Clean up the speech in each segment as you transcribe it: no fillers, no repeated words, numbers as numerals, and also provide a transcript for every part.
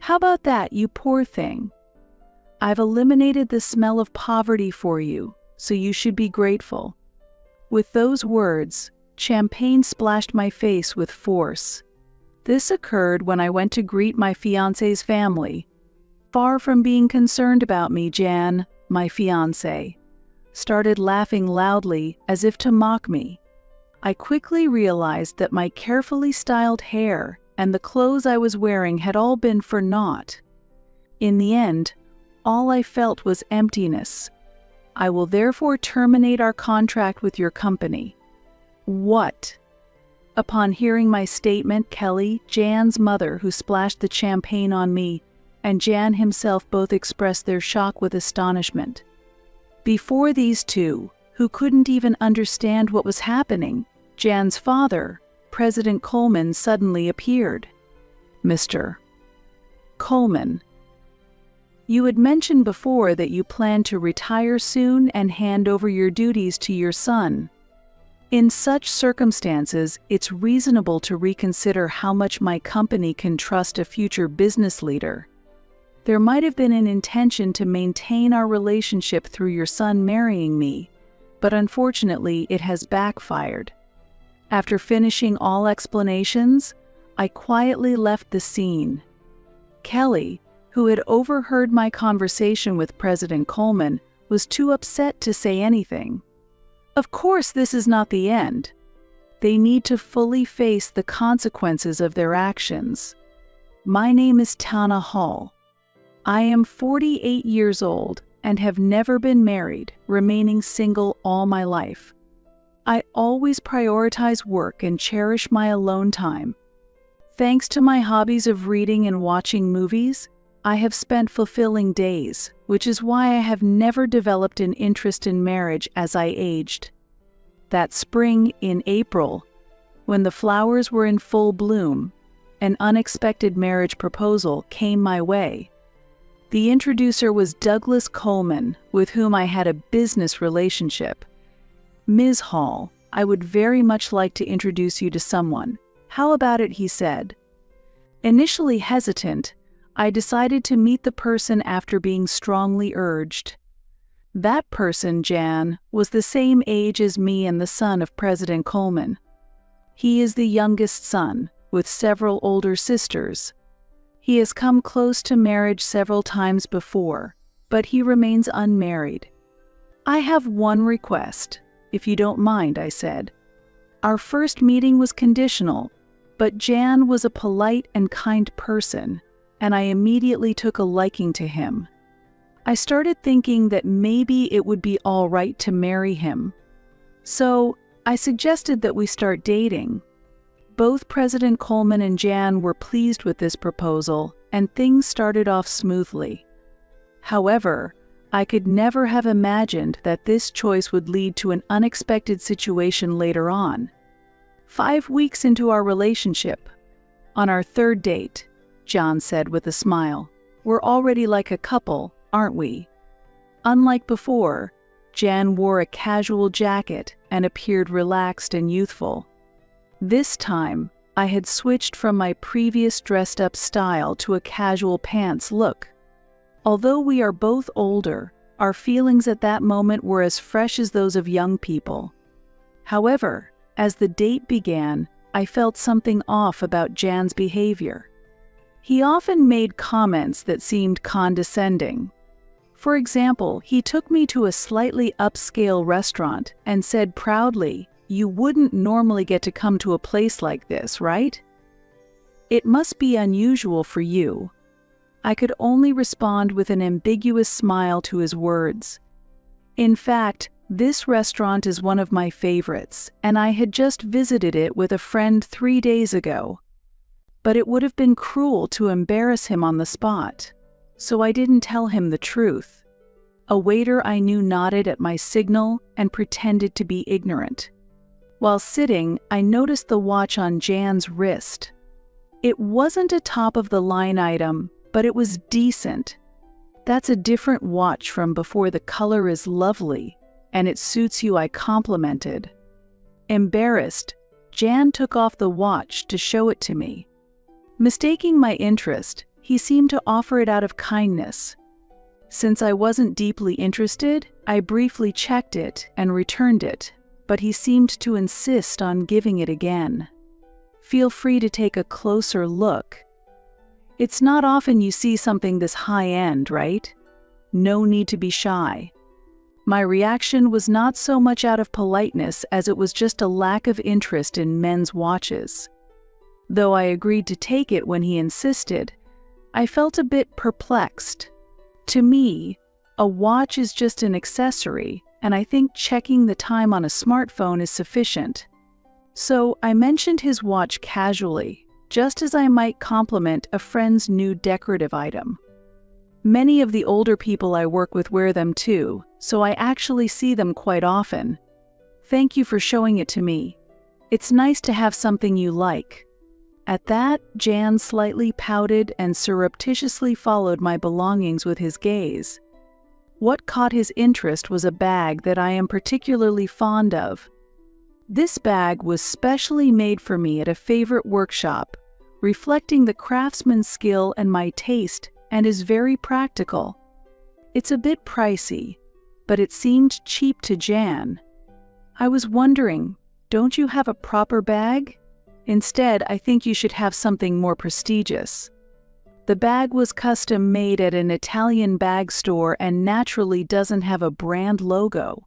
How about that, you poor thing? I've eliminated the smell of poverty for you, so you should be grateful." With those words, champagne splashed my face with force. This occurred when I went to greet my fiancé's family. Far from being concerned about me, Jan, my fiancé, started laughing loudly as if to mock me. I quickly realized that my carefully styled hair and the clothes I was wearing had all been for naught. In the end, all I felt was emptiness. "I will therefore terminate our contract with your company." What? Upon hearing my statement, Kelly, Jan's mother, who splashed the champagne on me, and Jan himself both expressed their shock with astonishment. Before these two, who couldn't even understand what was happening, Jan's father, President Coleman, suddenly appeared. "Mr. Coleman, you had mentioned before that you plan to retire soon and hand over your duties to your son. In such circumstances, it's reasonable to reconsider how much my company can trust a future business leader. There might have been an intention to maintain our relationship through your son marrying me, but unfortunately it has backfired." After finishing all explanations, I quietly left the scene. Kelly, who had overheard my conversation with President Coleman, was too upset to say anything. Of course, this is not the end. They need to fully face the consequences of their actions. My name is Tana Hall. I am 48 years old and have never been married, remaining single all my life. I always prioritize work and cherish my alone time. Thanks to my hobbies of reading and watching movies, I have spent fulfilling days, which is why I have never developed an interest in marriage as I aged. That spring, in April, when the flowers were in full bloom, an unexpected marriage proposal came my way. The introducer was Douglas Coleman, with whom I had a business relationship. "Ms. Hall, I would very much like to introduce you to someone. How about it?" he said. Initially hesitant, I decided to meet the person after being strongly urged. That person, Jan, was the same age as me and the son of President Coleman. He is the youngest son, with several older sisters. He has come close to marriage several times before, but he remains unmarried. "I have one request, if you don't mind," I said. Our first meeting was conditional, but Jan was a polite and kind person, and I immediately took a liking to him. I started thinking that maybe it would be all right to marry him. So I suggested that we start dating. Both President Coleman and Jan were pleased with this proposal, and things started off smoothly. However, I could never have imagined that this choice would lead to an unexpected situation later on. 5 weeks into our relationship, on our third date, John said with a smile, "We're already like a couple, aren't we?" Unlike before, Jan wore a casual jacket and appeared relaxed and youthful. This time, I had switched from my previous dressed-up style to a casual pants look. Although we are both older, our feelings at that moment were as fresh as those of young people. However, as the date began, I felt something off about Jan's behavior. He often made comments that seemed condescending. For example, he took me to a slightly upscale restaurant and said proudly, "You wouldn't normally get to come to a place like this, right? It must be unusual for you." I could only respond with an ambiguous smile to his words. In fact, this restaurant is one of my favorites, and I had just visited it with a friend 3 days ago. But it would have been cruel to embarrass him on the spot, so I didn't tell him the truth. A waiter I knew nodded at my signal and pretended to be ignorant. While sitting, I noticed the watch on Jan's wrist. It wasn't a top-of-the-line item, but it was decent. "That's a different watch from before. The color is lovely, and it suits you," I complimented. Embarrassed, Jan took off the watch to show it to me. Mistaking my interest, he seemed to offer it out of kindness. Since I wasn't deeply interested, I briefly checked it and returned it, but he seemed to insist on giving it again. Feel free to take a closer look. It's not often you see something this high-end, right? No need to be shy. My reaction was not so much out of politeness as it was just a lack of interest in men's watches. Though I agreed to take it when he insisted, I felt a bit perplexed. To me, a watch is just an accessory, and I think checking the time on a smartphone is sufficient. So I mentioned his watch casually, just as I might compliment a friend's new decorative item. Many of the older people I work with wear them too, so I actually see them quite often. Thank you for showing it to me. It's nice to have something you like. At that, Jan slightly pouted and surreptitiously followed my belongings with his gaze. What caught his interest was a bag that I am particularly fond of. This bag was specially made for me at a favorite workshop, reflecting the craftsman's skill and my taste, and is very practical. It's a bit pricey, but it seemed cheap to Jan. I was wondering, don't you have a proper bag? Instead, I think you should have something more prestigious. The bag was custom made at an Italian bag store and naturally doesn't have a brand logo.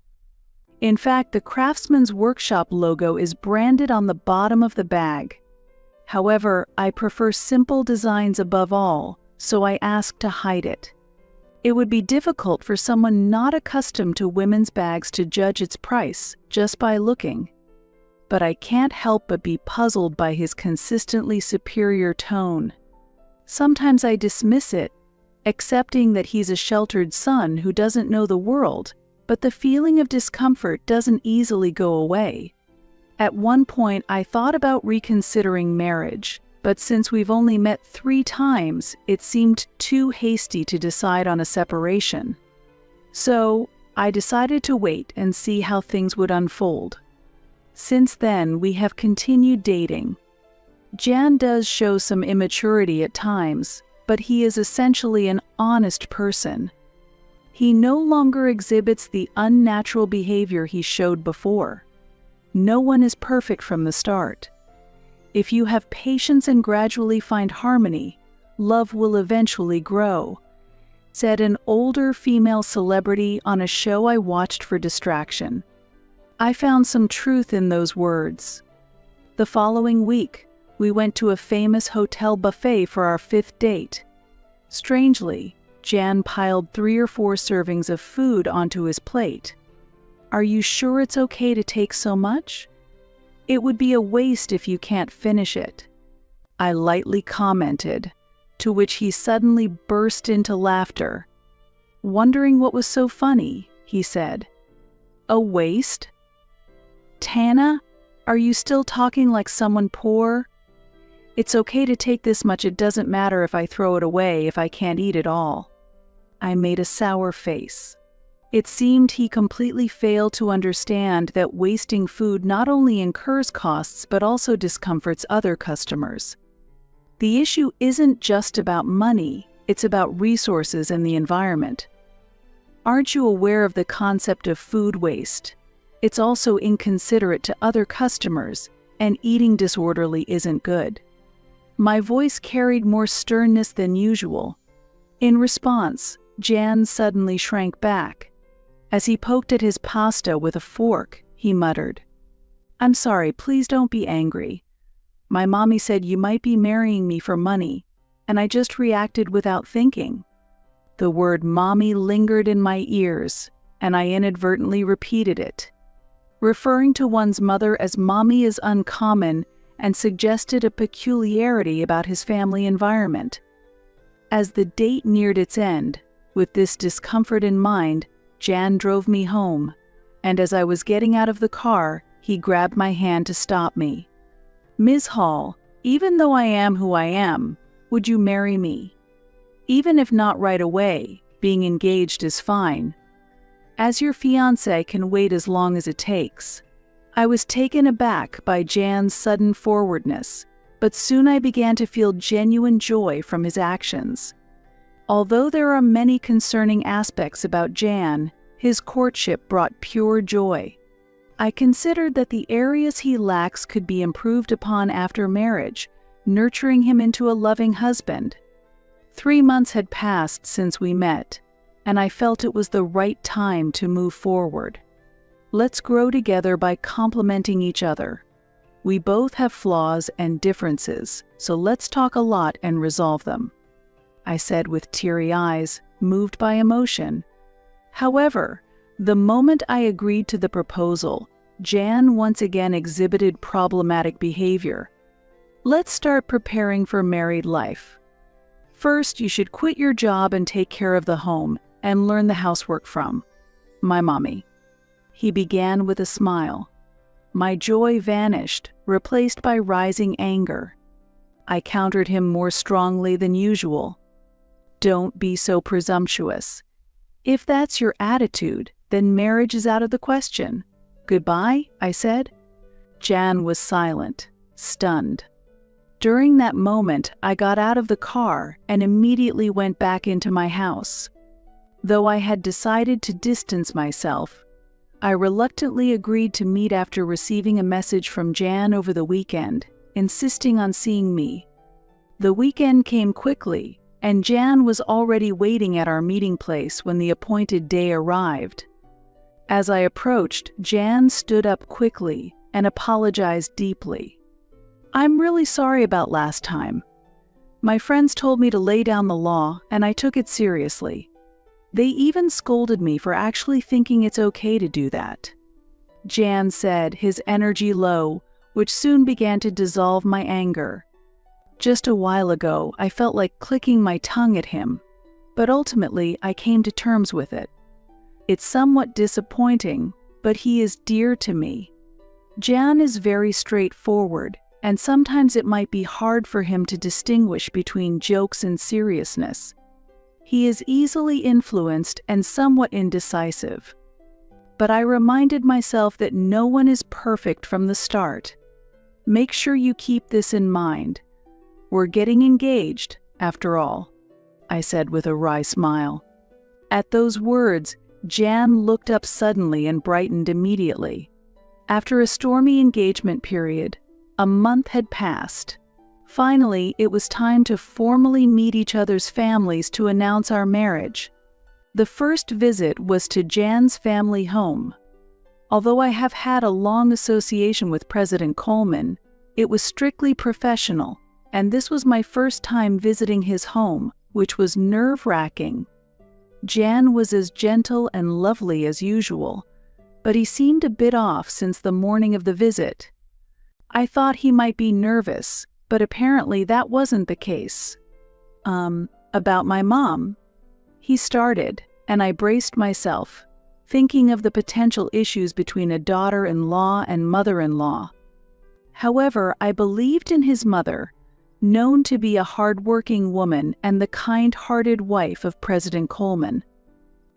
In fact, the Craftsman's Workshop logo is branded on the bottom of the bag. However, I prefer simple designs above all, so I asked to hide it. It would be difficult for someone not accustomed to women's bags to judge its price just by looking. But I can't help but be puzzled by his consistently superior tone. Sometimes I dismiss it, accepting that he's a sheltered son who doesn't know the world, but the feeling of discomfort doesn't easily go away. At one point, I thought about reconsidering marriage, but since we've only met 3 times, it seemed too hasty to decide on a separation. So, I decided to wait and see how things would unfold. Since then, we have continued dating. Jan does show some immaturity at times, but he is essentially an honest person. He no longer exhibits the unnatural behavior he showed before. No one is perfect from the start. If you have patience and gradually find harmony, love will eventually grow, said an older female celebrity on a show I watched for distraction. I found some truth in those words. The following week, we went to a famous hotel buffet for our 5th date. Strangely, Jan piled 3 or 4 servings of food onto his plate. "Are you sure it's okay to take so much? It would be a waste if you can't finish it," I lightly commented, to which he suddenly burst into laughter. Wondering what was so funny, he said, "A waste? Tana, are you still talking like someone poor? It's okay to take this much, it doesn't matter if I throw it away if I can't eat it all." I made a sour face. It seemed he completely failed to understand that wasting food not only incurs costs but also discomforts other customers. The issue isn't just about money, it's about resources and the environment. Aren't you aware of the concept of food waste? It's also inconsiderate to other customers, and eating disorderly isn't good. My voice carried more sternness than usual. In response, Jan suddenly shrank back. As he poked at his pasta with a fork, he muttered, "I'm sorry, please don't be angry. My mommy said you might be marrying me for money, and I just reacted without thinking." The word mommy lingered in my ears, and I inadvertently repeated it. Referring to one's mother as mommy is uncommon and suggested a peculiarity about his family environment. As the date neared its end, with this discomfort in mind, Jan drove me home, and as I was getting out of the car, he grabbed my hand to stop me. "Ms. Hall, even though I am who I am, would you marry me? Even if not right away, being engaged is fine. As your fiancé can wait as long as it takes." I was taken aback by Jan's sudden forwardness. but soon I began to feel genuine joy from his actions. Although there are many concerning aspects about Jan, his courtship brought pure joy. I considered that the areas he lacks could be improved upon after marriage, nurturing him into a loving husband. 3 months had passed since we met, and I felt it was the right time to move forward. Let's grow together by complementing each other. We both have flaws and differences, so let's talk a lot and resolve them, I said with teary eyes, moved by emotion. However, the moment I agreed to the proposal, Jan once again exhibited problematic behavior. Let's start preparing for married life. First, you should quit your job and take care of the home and learn the housework from my mommy. He began with a smile. My joy vanished, replaced by rising anger. I countered him more strongly than usual. Don't be so presumptuous. If that's your attitude, then marriage is out of the question. Goodbye, I said. Jan was silent, stunned. During that moment, I got out of the car and immediately went back into my house. Though I had decided to distance myself, I reluctantly agreed to meet after receiving a message from Jan over the weekend, insisting on seeing me. The weekend came quickly, and Jan was already waiting at our meeting place when the appointed day arrived. As I approached, Jan stood up quickly and apologized deeply. I'm really sorry about last time. My friends told me to lay down the law, and I took it seriously. They even scolded me for actually thinking it's okay to do that. Jan said, his energy low, which soon began to dissolve my anger. Just a while ago, I felt like clicking my tongue at him, but ultimately I came to terms with it. It's somewhat disappointing, but he is dear to me. Jan is very straightforward, and sometimes it might be hard for him to distinguish between jokes and seriousness. He is easily influenced and somewhat indecisive. But I reminded myself that no one is perfect from the start. Make sure you keep this in mind. We're getting engaged, after all, I said with a wry smile. At those words, Jan looked up suddenly and brightened immediately. After a stormy engagement period, a month had passed. Finally, it was time to formally meet each other's families to announce our marriage. The first visit was to Jan's family home. Although I have had a long association with President Coleman, it was strictly professional, and this was my first time visiting his home, which was nerve-wracking. Jan was as gentle and lovely as usual, but he seemed a bit off since the morning of the visit. I thought he might be nervous, but apparently that wasn't the case. About my mom? He started, and I braced myself, thinking of the potential issues between a daughter-in-law and mother-in-law. However, I believed in his mother, known to be a hard-working woman and the kind-hearted wife of President Coleman.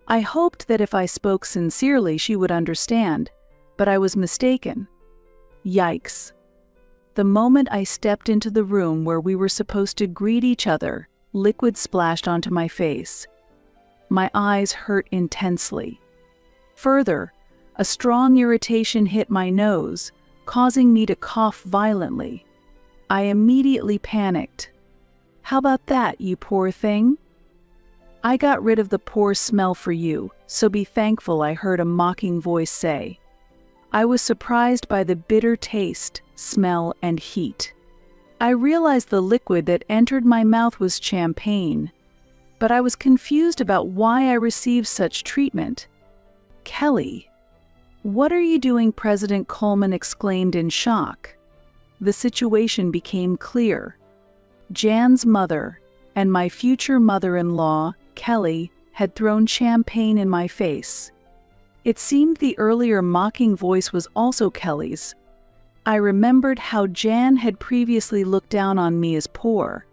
I hoped that if I spoke sincerely she would understand, but I was mistaken. Yikes. The moment I stepped into the room where we were supposed to greet each other, liquid splashed onto my face. My eyes hurt intensely. Further, a strong irritation hit my nose, causing me to cough violently. I immediately panicked. How about that, you poor thing? I got rid of the poor smell for you, so be thankful, I heard a mocking voice say. I was surprised by the bitter taste, smell, and heat. I realized the liquid that entered my mouth was champagne, but I was confused about why I received such treatment. Kelly, what are you doing? President Coleman exclaimed in shock. The situation became clear. Jan's mother and my future mother-in-law, Kelly, had thrown champagne in my face. It seemed the earlier mocking voice was also Kelly's. I remembered how Jan had previously looked down on me as poor.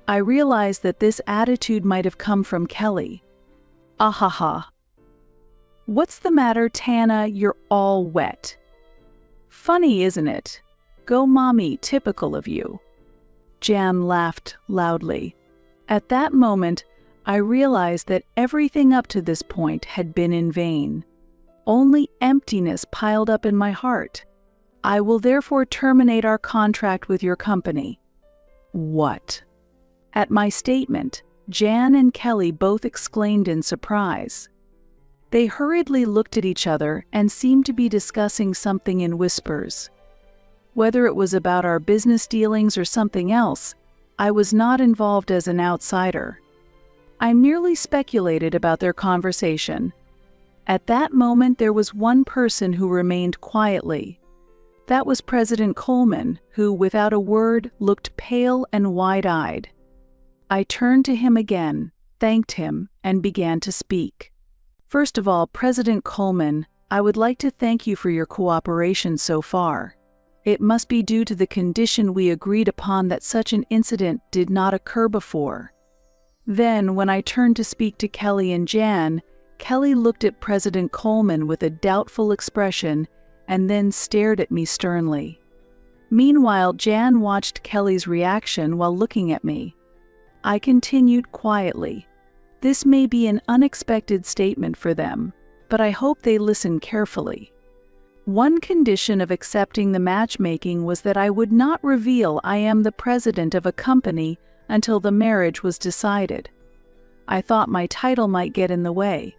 I realized that this attitude might have come from Kelly. Ahaha. What's the matter, Tana? You're all wet. Funny, isn't it? Go mommy, typical of you. Jan laughed loudly. At that moment, I realized that everything up to this point had been in vain. Only emptiness piled up in my heart. I will therefore terminate our contract with your company. What? At my statement, Jan and Kelly both exclaimed in surprise. They hurriedly looked at each other and seemed to be discussing something in whispers. Whether it was about our business dealings or something else, I was not involved as an outsider. I merely speculated about their conversation. At that moment, there was one person who remained quietly. That was President Coleman, who, without a word, looked pale and wide-eyed. I turned to him again, thanked him, and began to speak. First of all, President Coleman, I would like to thank you for your cooperation so far. It must be due to the condition we agreed upon that such an incident did not occur before. Then, when I turned to speak to Kelly and Jan, Kelly looked at President Coleman with a doubtful expression and then stared at me sternly. Meanwhile, Jan watched Kelly's reaction while looking at me. I continued quietly. This may be an unexpected statement for them, but I hope they listen carefully. One condition of accepting the matchmaking was that I would not reveal I am the president of a company until the marriage was decided. I thought my title might get in the way.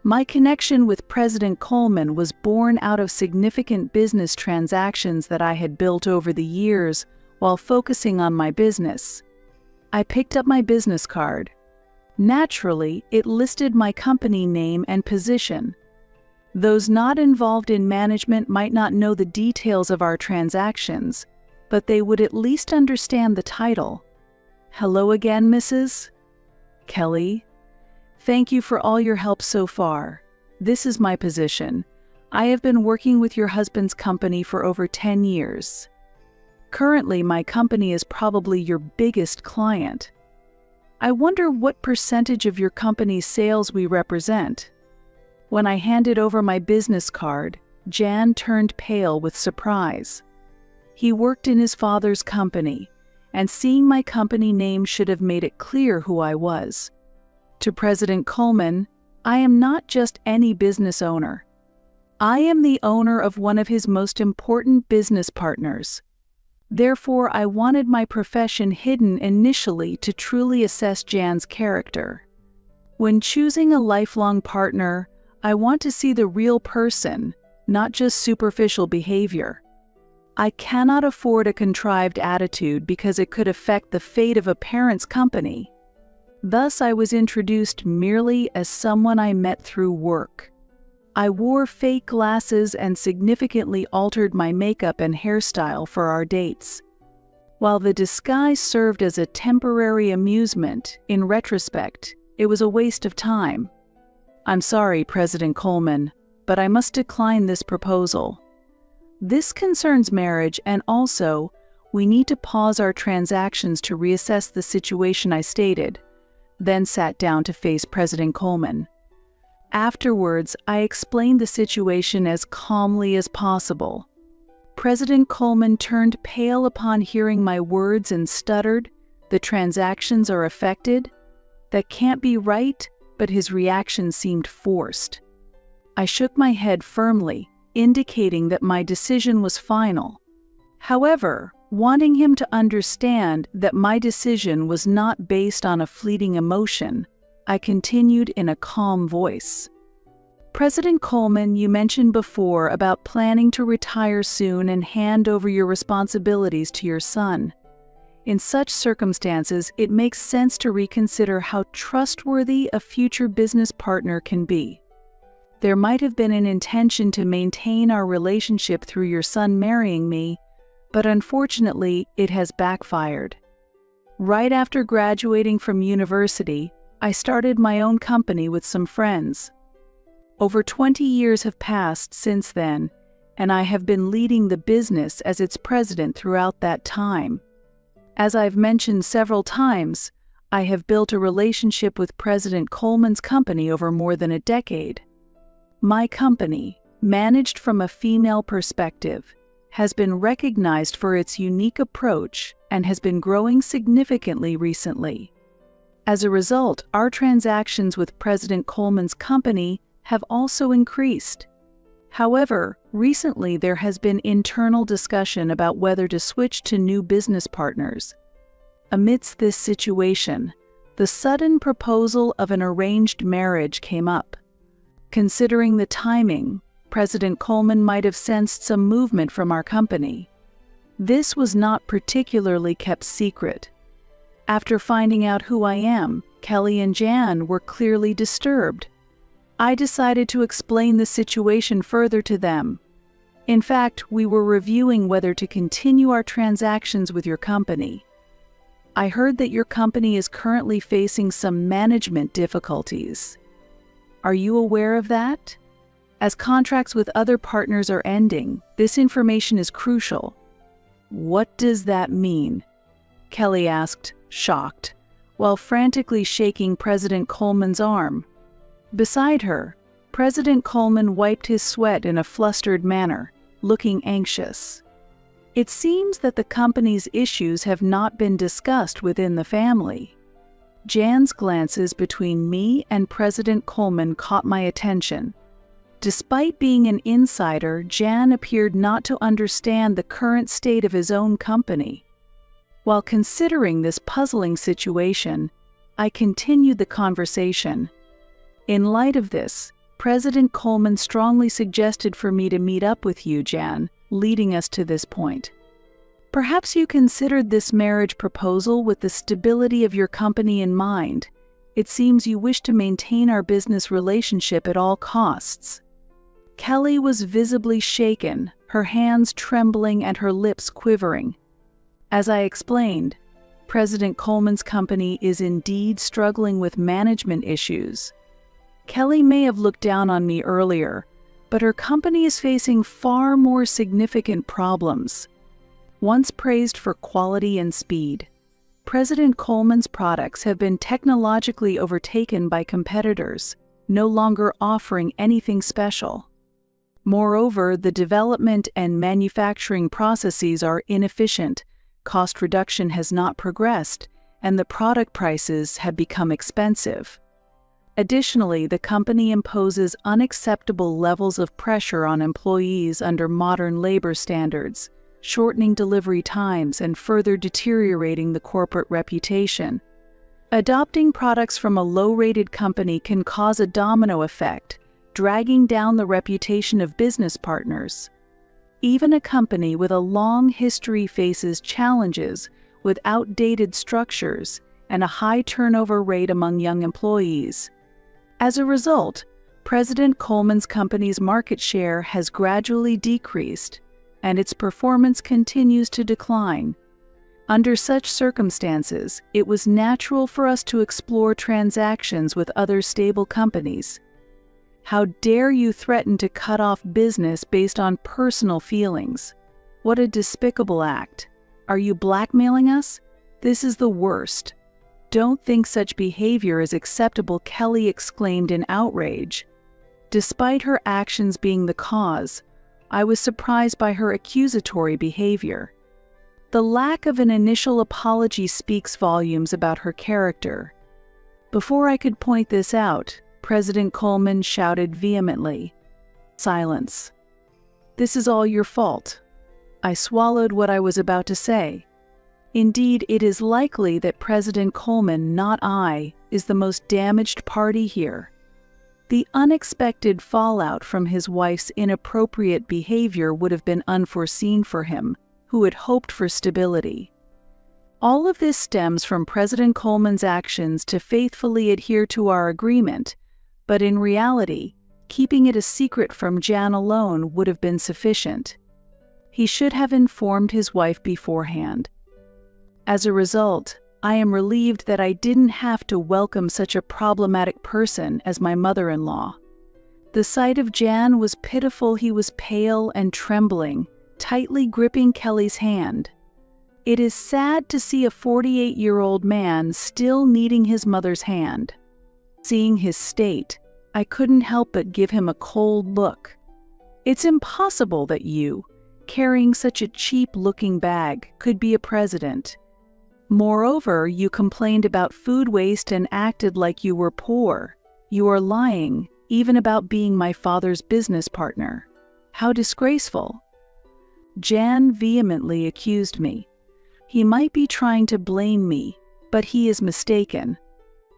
My connection with President Coleman was born out of significant business transactions that I had built over the years while focusing on my business. I picked up my business card. Naturally, it listed my company name and position. Those not involved in management might not know the details of our transactions, but they would at least understand the title. Hello again, Mrs. Kelly. Thank you for all your help so far. This is my position. I have been working with your husband's company for over 10 years. Currently, my company is probably your biggest client. I wonder what percentage of your company's sales we represent. When I handed over my business card, Jan turned pale with surprise. He worked in his father's company, and seeing my company name should have made it clear who I was. To President Coleman, I am not just any business owner. I am the owner of one of his most important business partners. Therefore, I wanted my profession hidden initially to truly assess Jan's character. When choosing a lifelong partner, I want to see the real person, not just superficial behavior. I cannot afford a contrived attitude because it could affect the fate of a parent's company. Thus, I was introduced merely as someone I met through work. I wore fake glasses and significantly altered my makeup and hairstyle for our dates. While the disguise served as a temporary amusement, in retrospect, it was a waste of time. I'm sorry, President Coleman, but I must decline this proposal. This concerns marriage, and also, we need to pause our transactions to reassess the situation I stated, then sat down to face President Coleman. Afterwards, I explained the situation as calmly as possible. President Coleman turned pale upon hearing my words and stuttered, "The transactions are affected? That can't be right," but his reaction seemed forced. I shook my head firmly, indicating that my decision was final. However, wanting him to understand that my decision was not based on a fleeting emotion, I continued in a calm voice. President Coleman, you mentioned before about planning to retire soon and hand over your responsibilities to your son. In such circumstances, it makes sense to reconsider how trustworthy a future business partner can be. There might have been an intention to maintain our relationship through your son marrying me, but unfortunately, it has backfired. Right after graduating from university, I started my own company with some friends. Over 20 years have passed since then, and I have been leading the business as its president throughout that time. As I've mentioned several times, I have built a relationship with President Coleman's company over more than a decade. My company, managed from a female perspective, has been recognized for its unique approach and has been growing significantly recently. As a result, our transactions with President Coleman's company have also increased. However, recently there has been internal discussion about whether to switch to new business partners. Amidst this situation, the sudden proposal of an arranged marriage came up. Considering the timing, President Coleman might have sensed some movement from our company. This was not particularly kept secret. After finding out who I am, Kelly and Jan were clearly disturbed. I decided to explain the situation further to them. In fact, we were reviewing whether to continue our transactions with your company. I heard that your company is currently facing some management difficulties. Are you aware of that? As contracts with other partners are ending, this information is crucial. What does that mean? Kelly asked, shocked, while frantically shaking President Coleman's arm. Beside her, President Coleman wiped his sweat in a flustered manner, looking anxious. It seems that the company's issues have not been discussed within the family. Jan's glances between me and President Coleman caught my attention. Despite being an insider, Jan appeared not to understand the current state of his own company. While considering this puzzling situation, I continued the conversation. In light of this, President Coleman strongly suggested for me to meet up with you, Jan, leading us to this point. Perhaps you considered this marriage proposal with the stability of your company in mind. It seems you wish to maintain our business relationship at all costs. Kelly was visibly shaken, her hands trembling and her lips quivering. As I explained, President Coleman's company is indeed struggling with management issues. Kelly may have looked down on me earlier, but her company is facing far more significant problems. Once praised for quality and speed, President Coleman's products have been technologically overtaken by competitors, no longer offering anything special. Moreover, the development and manufacturing processes are inefficient, cost reduction has not progressed, and the product prices have become expensive. Additionally, the company imposes unacceptable levels of pressure on employees under modern labor standards, shortening delivery times and further deteriorating the corporate reputation. Adopting products from a low-rated company can cause a domino effect, dragging down the reputation of business partners. Even a company with a long history faces challenges with outdated structures and a high turnover rate among young employees. As a result, President Coleman's company's market share has gradually decreased, and its performance continues to decline. Under such circumstances, it was natural for us to explore transactions with other stable companies. How dare you threaten to cut off business based on personal feelings? What a despicable act. Are you blackmailing us? This is the worst. Don't think such behavior is acceptable, Kelly exclaimed in outrage. Despite her actions being the cause, I was surprised by her accusatory behavior. The lack of an initial apology speaks volumes about her character. Before I could point this out, President Coleman shouted vehemently, "Silence. This is all your fault." I swallowed what I was about to say. Indeed, it is likely that President Coleman, not I, is the most damaged party here. The unexpected fallout from his wife's inappropriate behavior would have been unforeseen for him, who had hoped for stability. All of this stems from President Coleman's actions to faithfully adhere to our agreement, but in reality, keeping it a secret from Jan alone would have been sufficient. He should have informed his wife beforehand. As a result, I am relieved that I didn't have to welcome such a problematic person as my mother-in-law. The sight of Jan was pitiful. He was pale and trembling, tightly gripping Kelly's hand. It is sad to see a 48-year-old man still needing his mother's hand. Seeing his state, I couldn't help but give him a cold look. "It's impossible that you," carrying such a cheap-looking bag, could be a president. Moreover, you complained about food waste and acted like you were poor. You are lying, even about being my father's business partner. How disgraceful." Jan vehemently accused me. "He might be trying to blame me, but he is mistaken.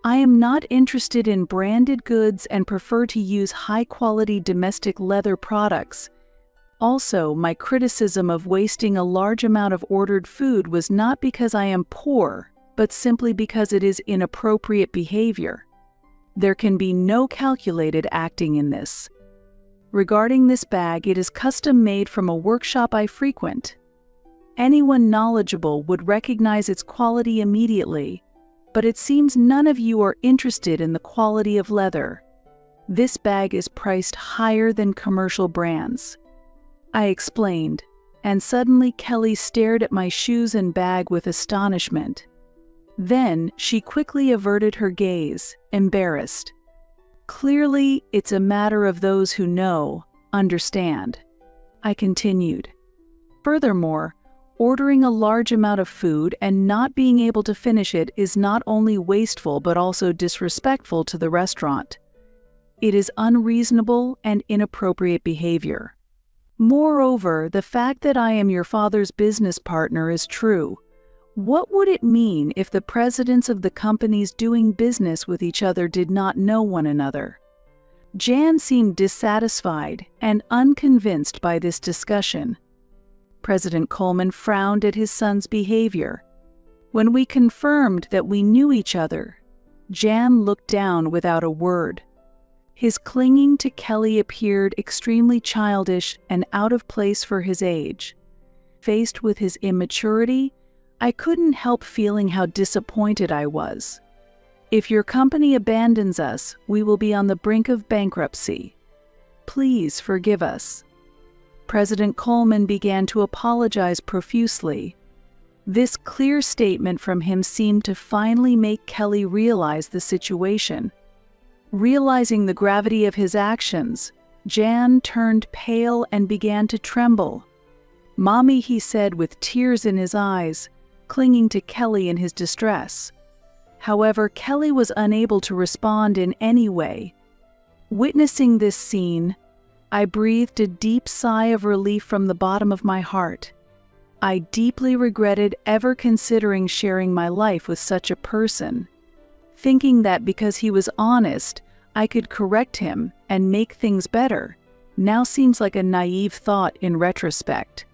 I am not interested in branded goods and prefer to use high-quality domestic leather products. Also, my criticism of wasting a large amount of ordered food was not because I am poor, but simply because it is inappropriate behavior. There can be no calculated acting in this. Regarding this bag, it is custom-made from a workshop I frequent. Anyone knowledgeable would recognize its quality immediately, but it seems none of you are interested in the quality of leather. This bag is priced higher than commercial brands," I explained, and suddenly Kelly stared at my shoes and bag with astonishment. Then she quickly averted her gaze, embarrassed. "Clearly, it's a matter of those who know, understand," I continued. "Furthermore, ordering a large amount of food and not being able to finish it is not only wasteful but also disrespectful to the restaurant. It is unreasonable and inappropriate behavior. Moreover, the fact that I am your father's business partner is true. What would it mean if the presidents of the companies doing business with each other did not know one another?" Jan seemed dissatisfied and unconvinced by this discussion. President Coleman frowned at his son's behavior. When we confirmed that we knew each other, Jan looked down without a word. His clinging to Kelly appeared extremely childish and out of place for his age. Faced with his immaturity, I couldn't help feeling how disappointed I was. "If your company abandons us, we will be on the brink of bankruptcy. Please forgive us." President Coleman began to apologize profusely. This clear statement from him seemed to finally make Kelly realize the situation. Realizing the gravity of his actions, Jan turned pale and began to tremble. "Mommy," he said with tears in his eyes, clinging to Kelly in his distress. However, Kelly was unable to respond in any way. Witnessing this scene, I breathed a deep sigh of relief from the bottom of my heart. I deeply regretted ever considering sharing my life with such a person. Thinking that because he was honest, I could correct him and make things better, now seems like a naive thought in retrospect.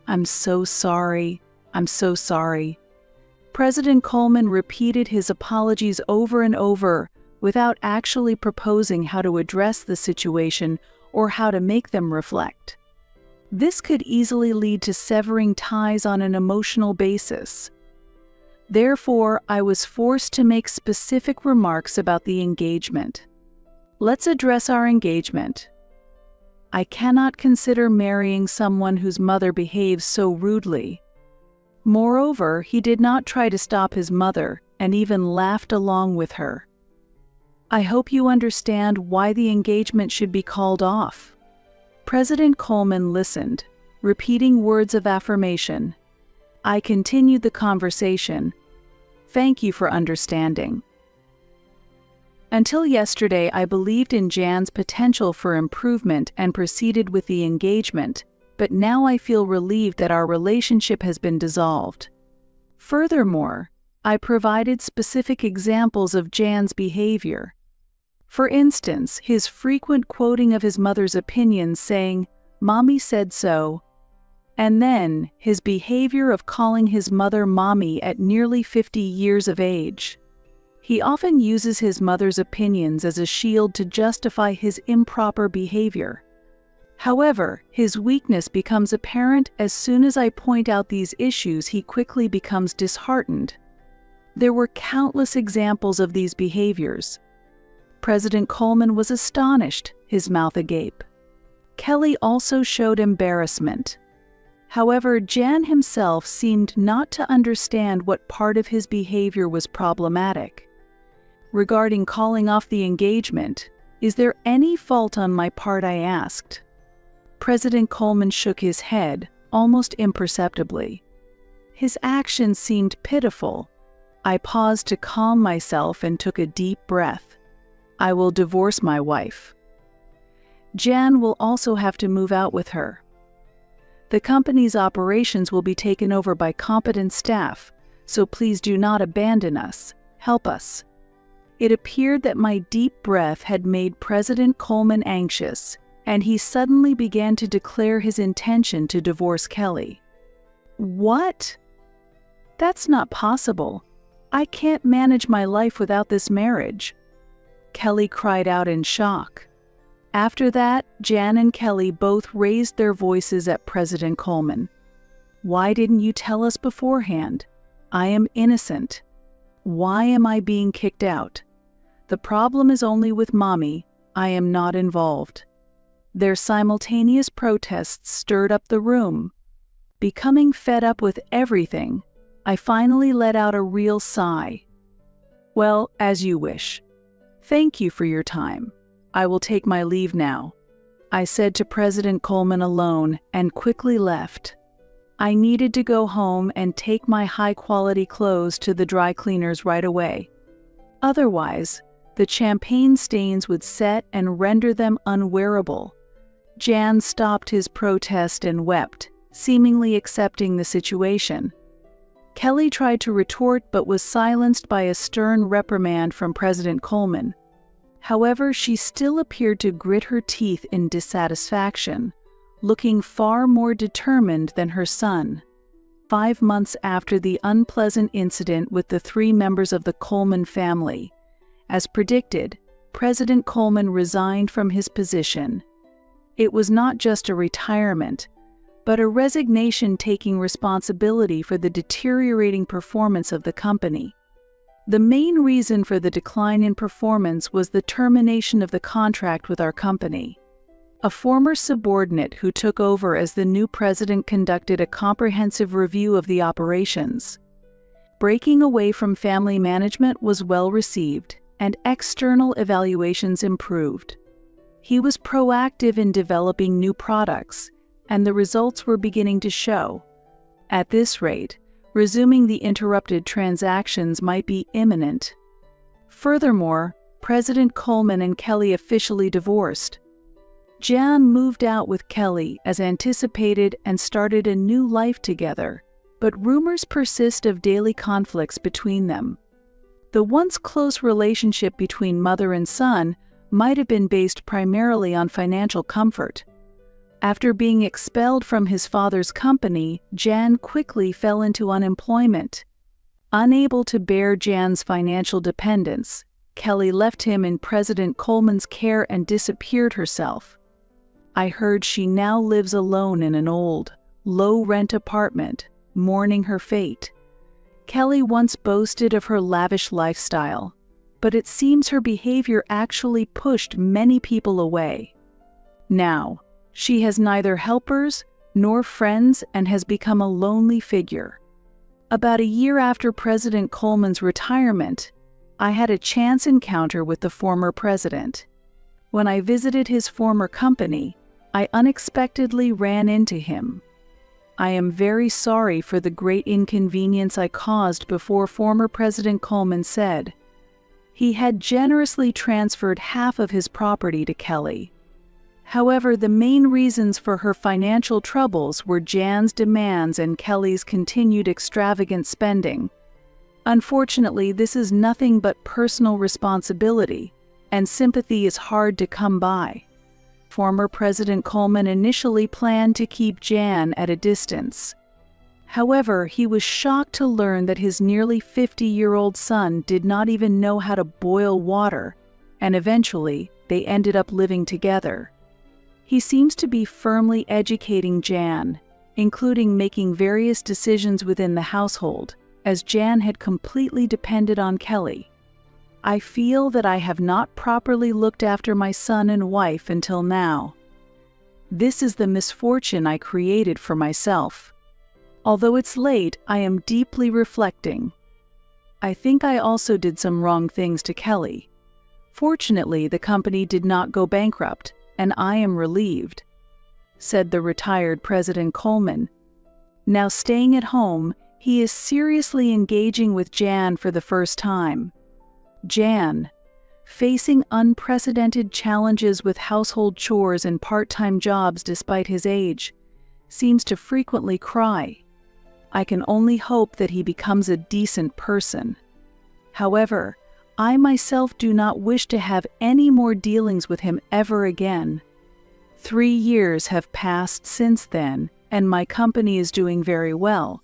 "I'm so sorry. I'm so sorry." President Coleman repeated his apologies over and over without actually proposing how to address the situation or how to make them reflect. This could easily lead to severing ties on an emotional basis. Therefore, I was forced to make specific remarks about the engagement. "Let's address our engagement. I cannot consider marrying someone whose mother behaves so rudely. Moreover, he did not try to stop his mother and even laughed along with her. I hope you understand why the engagement should be called off." President Coleman listened, repeating words of affirmation. I continued the conversation. "Thank you for understanding. Until yesterday, I believed in Jan's potential for improvement and proceeded with the engagement, but now I feel relieved that our relationship has been dissolved. Furthermore, I provided specific examples of Jan's behavior. For instance, his frequent quoting of his mother's opinions, saying, "Mommy said so," and then his behavior of calling his mother mommy at nearly 50 years of age. He often uses his mother's opinions as a shield to justify his improper behavior. However, his weakness becomes apparent as soon as I point out these issues. He quickly becomes disheartened. There were countless examples of these behaviors. President Coleman was astonished, his mouth agape. Kelly also showed embarrassment. However, Jan himself seemed not to understand what part of his behavior was problematic. Regarding calling off the engagement, "Is there any fault on my part?" I asked. President Coleman shook his head, almost imperceptibly. His actions seemed pitiful. I paused to calm myself and took a deep breath. I will divorce my wife. Jan will also have to move out with her. The company's operations will be taken over by competent staff, so please do not abandon us. Help us. It appeared that my deep breath had made President Coleman anxious, and he suddenly began to declare his intention to divorce Kelly. What? That's not possible. I can't manage my life without this marriage. Kelly cried out in shock. After that, Jan and Kelly both raised their voices at President Coleman. Why didn't you tell us beforehand? I am innocent. Why am I being kicked out? The problem is only with Mommy. I am not involved. Their simultaneous protests stirred up the room. Becoming fed up with everything, I finally let out a real sigh. Well, as you wish. Thank you for your time. I will take my leave now, I said to President Coleman alone and quickly left. I needed to go home and take my high-quality clothes to the dry cleaners right away. Otherwise, the champagne stains would set and render them unwearable. Jan stopped his protest and wept, seemingly accepting the situation. Kelly tried to retort but was silenced by a stern reprimand from President Coleman. However, she still appeared to grit her teeth in dissatisfaction, looking far more determined than her son. 5 months after the unpleasant incident with the 3 members of the Coleman family, as predicted, President Coleman resigned from his position. It was not just a retirement, but a resignation taking responsibility for the deteriorating performance of the company. The main reason for the decline in performance was the termination of the contract with our company. A former subordinate who took over as the new president conducted a comprehensive review of the operations. Breaking away from family management was well received, and external evaluations improved. He was proactive in developing new products, and the results were beginning to show. At this rate, resuming the interrupted transactions might be imminent. Furthermore, President Coleman and Kelly officially divorced. Jan moved out with Kelly as anticipated and started a new life together, but rumors persist of daily conflicts between them. The once close relationship between mother and son might have been based primarily on financial comfort. After being expelled from his father's company, Jan quickly fell into unemployment. Unable to bear Jan's financial dependence, Kelly left him in President Coleman's care and disappeared herself. I heard she now lives alone in an old, low-rent apartment, mourning her fate. Kelly once boasted of her lavish lifestyle, but it seems her behavior actually pushed many people away. Now, she has neither helpers nor friends and has become a lonely figure. About a year after President Coleman's retirement, I had a chance encounter with the former president. When I visited his former company, I unexpectedly ran into him. I am very sorry for the great inconvenience I caused before former President Coleman said. He had generously transferred half of his property to Kelly. However, the main reasons for her financial troubles were Jan's demands and Kelly's continued extravagant spending. Unfortunately, this is nothing but personal responsibility, and sympathy is hard to come by. Former President Coleman initially planned to keep Jan at a distance. However, he was shocked to learn that his nearly 50-year-old son did not even know how to boil water, and eventually, they ended up living together. He seems to be firmly educating Jan, including making various decisions within the household, as Jan had completely depended on Kelly. I feel that I have not properly looked after my son and wife until now. This is the misfortune I created for myself. Although it's late, I am deeply reflecting. I think I also did some wrong things to Kelly. Fortunately, the company did not go bankrupt, and I am relieved. said the retired President Coleman. Now staying at home, he is seriously engaging with Jan for the first time. Jan, facing unprecedented challenges with household chores and part-time jobs despite his age, seems to frequently cry. I can only hope that he becomes a decent person. However, I myself do not wish to have any more dealings with him ever again. 3 years have passed since then, and my company is doing very well.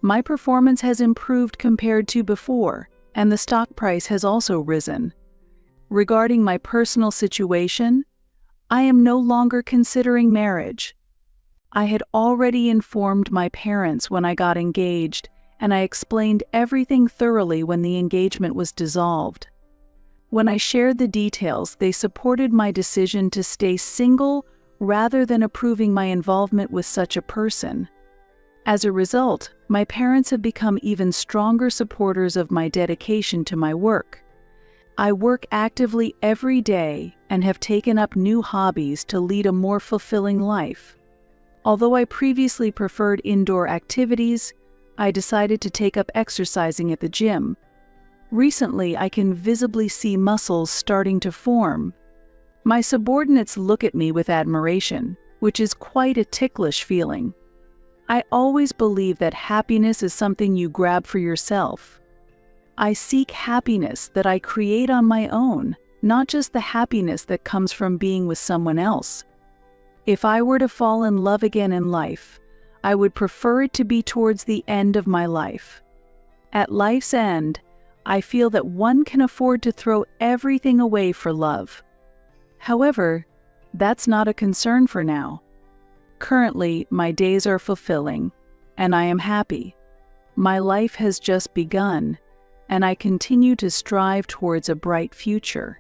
My performance has improved compared to before, and the stock price has also risen. Regarding my personal situation, I am no longer considering marriage. I had already informed my parents when I got engaged, and I explained everything thoroughly when the engagement was dissolved. When I shared the details, they supported my decision to stay single rather than approving my involvement with such a person. As a result, my parents have become even stronger supporters of my dedication to my work. I work actively every day and have taken up new hobbies to lead a more fulfilling life. Although I previously preferred indoor activities, I decided to take up exercising at the gym. Recently, I can visibly see muscles starting to form. My subordinates look at me with admiration, which is quite a ticklish feeling. I always believe that happiness is something you grab for yourself. I seek happiness that I create on my own, not just the happiness that comes from being with someone else. If I were to fall in love again in life, I would prefer it to be towards the end of my life. At life's end, I feel that one can afford to throw everything away for love. However, that's not a concern for now. Currently, my days are fulfilling, and I am happy. My life has just begun, and I continue to strive towards a bright future.